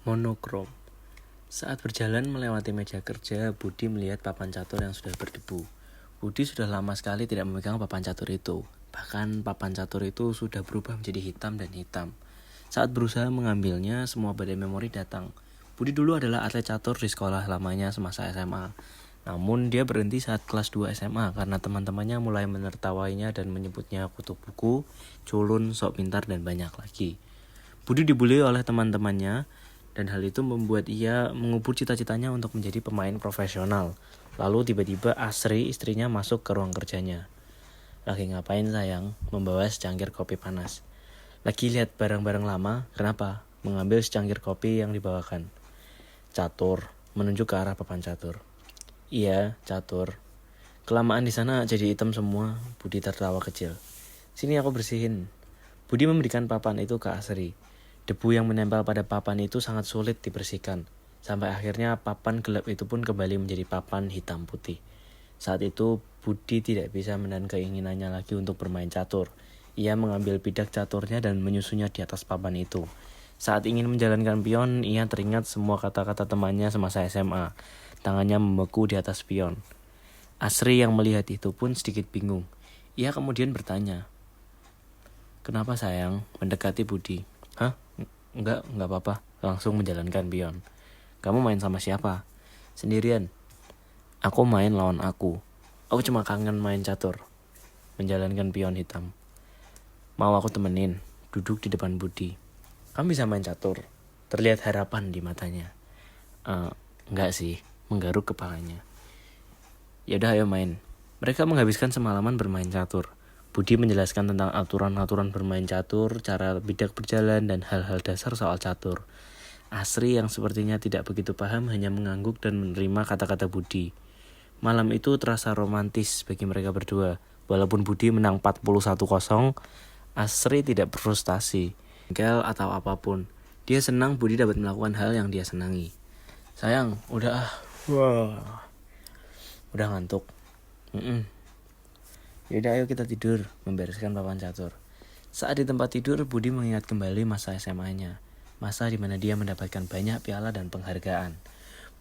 Monokrom. Saat berjalan melewati meja kerja, Budi melihat papan catur yang sudah berdebu. Budi sudah lama sekali tidak memegang papan catur itu. Bahkan papan catur itu sudah berubah menjadi hitam dan hitam. Saat berusaha mengambilnya, semua badai memori datang. Budi dulu adalah atlet catur di sekolah lamanya semasa SMA. Namun dia berhenti saat kelas 2 SMA karena teman-temannya mulai menertawainya dan menyebutnya kutu buku, culun, sok pintar, dan banyak lagi. Budi dibully oleh teman-temannya, dan hal itu membuat ia mengubur cita-citanya untuk menjadi pemain profesional. Lalu tiba-tiba Asri, istrinya, masuk ke ruang kerjanya. "Lagi ngapain sayang?" Membawa secangkir kopi panas. "Lagi lihat barang-barang lama." "Kenapa?" Mengambil secangkir kopi yang dibawakan. "Catur," menunjuk ke arah papan catur. "Iya, catur. Kelamaan di sana jadi hitam semua." Budi tertawa kecil. "Sini aku bersihin." Budi memberikan papan itu ke Asri. Debu yang menempel pada papan itu sangat sulit dibersihkan. Sampai akhirnya papan gelap itu pun kembali menjadi papan hitam putih. Saat itu Budi tidak bisa menahan keinginannya lagi untuk bermain catur. Ia mengambil bidak caturnya dan menyusunnya di atas papan itu. Saat ingin menjalankan pion, ia teringat semua kata-kata temannya semasa SMA. Tangannya membeku di atas pion. Asri yang melihat itu pun sedikit bingung. Ia kemudian bertanya, "Kenapa sayang?" Mendekati Budi. "Hah? Enggak apa-apa." Langsung menjalankan pion. "Kamu main sama siapa?" "Sendirian." "Aku main lawan aku. Aku cuma kangen main catur." Menjalankan pion hitam. "Mau aku temenin?" Duduk di depan Budi. "Kamu bisa main catur." Terlihat harapan di matanya. Enggak sih," menggaruk kepalanya. "Yaudah ayo main." Mereka menghabiskan semalaman bermain catur. Budi menjelaskan tentang aturan-aturan bermain catur, cara bidak berjalan, dan hal-hal dasar soal catur. Asri yang sepertinya tidak begitu paham hanya mengangguk dan menerima kata-kata Budi. Malam itu terasa romantis bagi mereka berdua. Walaupun Budi menang 41-0, Asri tidak berfrustasi, jengkel atau apapun. Dia senang Budi dapat melakukan hal yang dia senangi. "Sayang, udah ah." "Wah, udah ngantuk." "Yaudah ayo kita tidur." Membereskan papan catur. Saat di tempat tidur, Budi mengingat kembali masa SMA-nya. Masa di mana dia mendapatkan banyak piala dan penghargaan.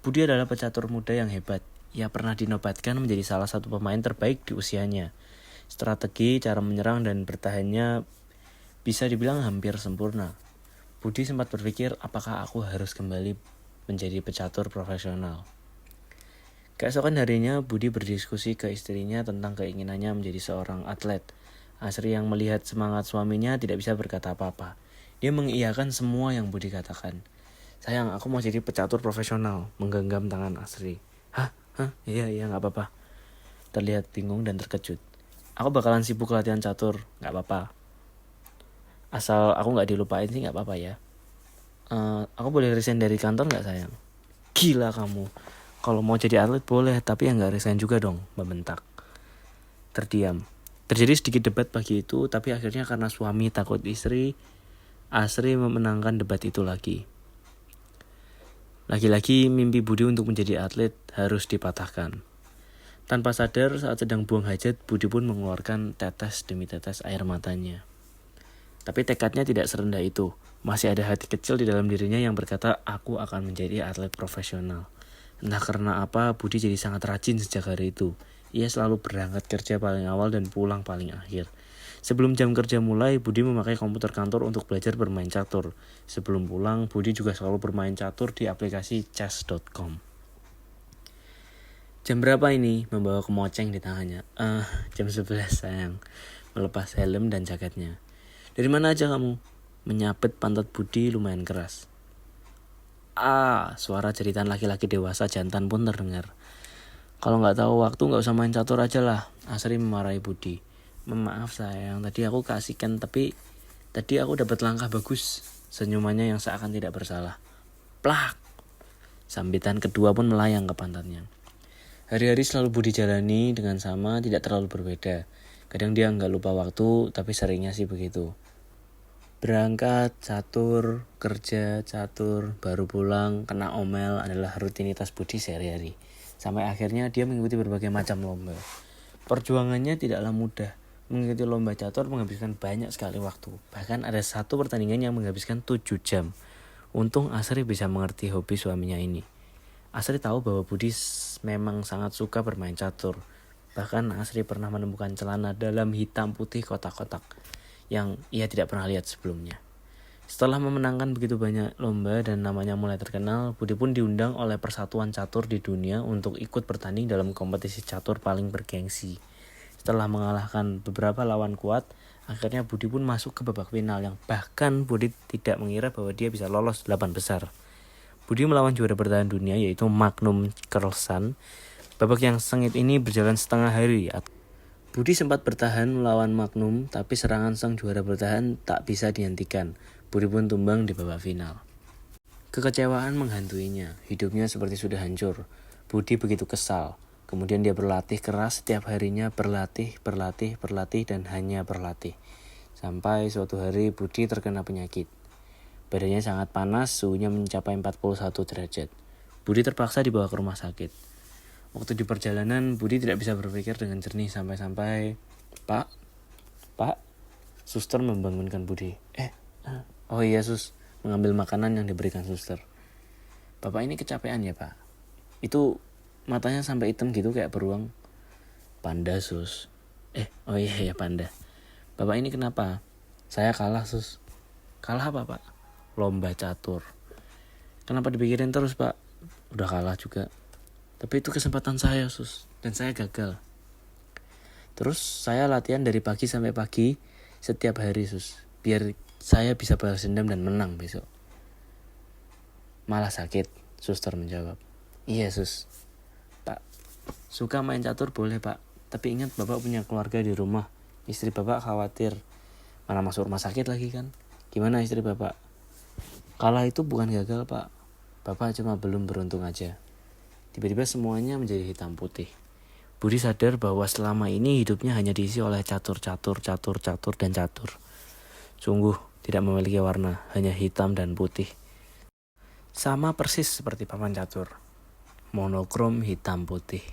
Budi adalah pecatur muda yang hebat. Ia pernah dinobatkan menjadi salah satu pemain terbaik di usianya. Strategi, cara menyerang, dan bertahannya bisa dibilang hampir sempurna. Budi sempat berpikir, apakah aku harus kembali menjadi pecatur profesional? Keesokan harinya, Budi berdiskusi ke istrinya tentang keinginannya menjadi seorang atlet. Asri yang melihat semangat suaminya tidak bisa berkata apa-apa. Dia mengiyakan semua yang Budi katakan. "Sayang, aku mau jadi pecatur profesional." Menggenggam tangan Asri. Hah? Iya, gak apa-apa." Terlihat bingung dan terkejut. "Aku bakalan sibuk latihan catur." "Gak apa-apa. Asal aku gak dilupain sih gak apa-apa ya." Aku boleh resign dari kantor gak sayang?" "Gila kamu. Kalau mau jadi atlet boleh, tapi yang gak resign juga dong." Membentak. Terdiam. Terjadi sedikit debat pagi itu, tapi akhirnya karena suami takut istri, Asri memenangkan debat itu lagi. Lagi-lagi mimpi Budi untuk menjadi atlet harus dipatahkan. Tanpa sadar, saat sedang buang hajat, Budi pun mengeluarkan tetes demi tetes air matanya. Tapi tekadnya tidak serendah itu. Masih ada hati kecil di dalam dirinya yang berkata, aku akan menjadi atlet profesional. Entah karena apa, Budi jadi sangat rajin sejak hari itu. Ia selalu berangkat kerja paling awal dan pulang paling akhir. Sebelum jam kerja mulai, Budi memakai komputer kantor untuk belajar bermain catur. Sebelum pulang, Budi juga selalu bermain catur di aplikasi chess.com. "Jam berapa ini?" Membawa kemoceng di tangannya. Jam 11 sayang." Melepas helm dan jaketnya. "Dari mana aja kamu?" Menyabet pantat Budi lumayan keras. Suara jeritan laki-laki dewasa jantan pun terdengar. "Kalau gak tahu waktu gak usah main catur aja lah." Asri memarahi Budi. "Maaf sayang, tadi aku keasikan, tapi tadi aku dapat langkah bagus." Senyumannya yang seakan tidak bersalah. Plak! Sambitan kedua pun melayang ke pantatnya. Hari-hari selalu Budi jalani dengan sama, tidak terlalu berbeda. Kadang dia nggak lupa waktu, tapi seringnya sih begitu. Berangkat, catur, kerja, catur, baru pulang, kena omel adalah rutinitas Budi sehari-hari. Sampai akhirnya dia mengikuti berbagai macam lomba. Perjuangannya tidaklah mudah. Mengikuti lomba catur menghabiskan banyak sekali waktu. Bahkan ada satu pertandingan yang menghabiskan 7 jam. Untung Asri bisa mengerti hobi suaminya ini. Asri tahu bahwa Budi memang sangat suka bermain catur. Bahkan Asri pernah menemukan celana dalam hitam putih kotak-kotak yang ia tidak pernah lihat sebelumnya. Setelah memenangkan begitu banyak lomba dan namanya mulai terkenal, Budi pun diundang oleh Persatuan Catur di dunia untuk ikut bertanding dalam kompetisi catur paling bergengsi. Setelah mengalahkan beberapa lawan kuat, akhirnya Budi pun masuk ke babak final yang bahkan Budi tidak mengira bahwa dia bisa lolos 8 besar. Budi melawan juara bertahan dunia yaitu Magnus Carlsen. Babak yang sengit ini berjalan setengah hari. Budi sempat bertahan melawan Magnum, tapi serangan sang juara bertahan tak bisa dihentikan. Budi pun tumbang di babak final. Kekecewaan menghantuinya, hidupnya seperti sudah hancur. Budi begitu kesal. Kemudian dia berlatih keras setiap harinya, berlatih, dan hanya berlatih. Sampai suatu hari Budi terkena penyakit. Badannya sangat panas, suhunya mencapai 41 derajat. Budi terpaksa dibawa ke rumah sakit. Waktu di perjalanan, Budi tidak bisa berpikir dengan jernih sampai-sampai, Pak, suster membangunkan Budi. Oh iya sus, mengambil makanan yang diberikan suster. Bapak ini kecapean ya pak? Itu matanya sampai hitam gitu kayak beruang. Panda sus. Oh iya ya panda. Bapak ini kenapa? Saya kalah sus. Kalah apa pak? Lomba catur. Kenapa dipikirin terus pak? Udah kalah juga. Tapi itu kesempatan saya sus. Dan saya gagal. Terus saya latihan dari pagi sampai pagi setiap hari sus. Biar saya bisa balas dendam dan menang besok. Malah sakit, suster menjawab. Iya sus. Pak, suka main catur boleh pak. Tapi ingat bapak punya keluarga di rumah. Istri bapak khawatir. Mana masuk rumah sakit lagi kan. Gimana istri bapak? Kalah itu bukan gagal pak. Bapak cuma belum beruntung aja. Tiba-tiba semuanya menjadi hitam putih. Budi sadar bahwa selama ini hidupnya hanya diisi oleh catur, dan catur. Sungguh tidak memiliki warna, hanya hitam dan putih. Sama persis seperti papan catur. Monokrom hitam putih.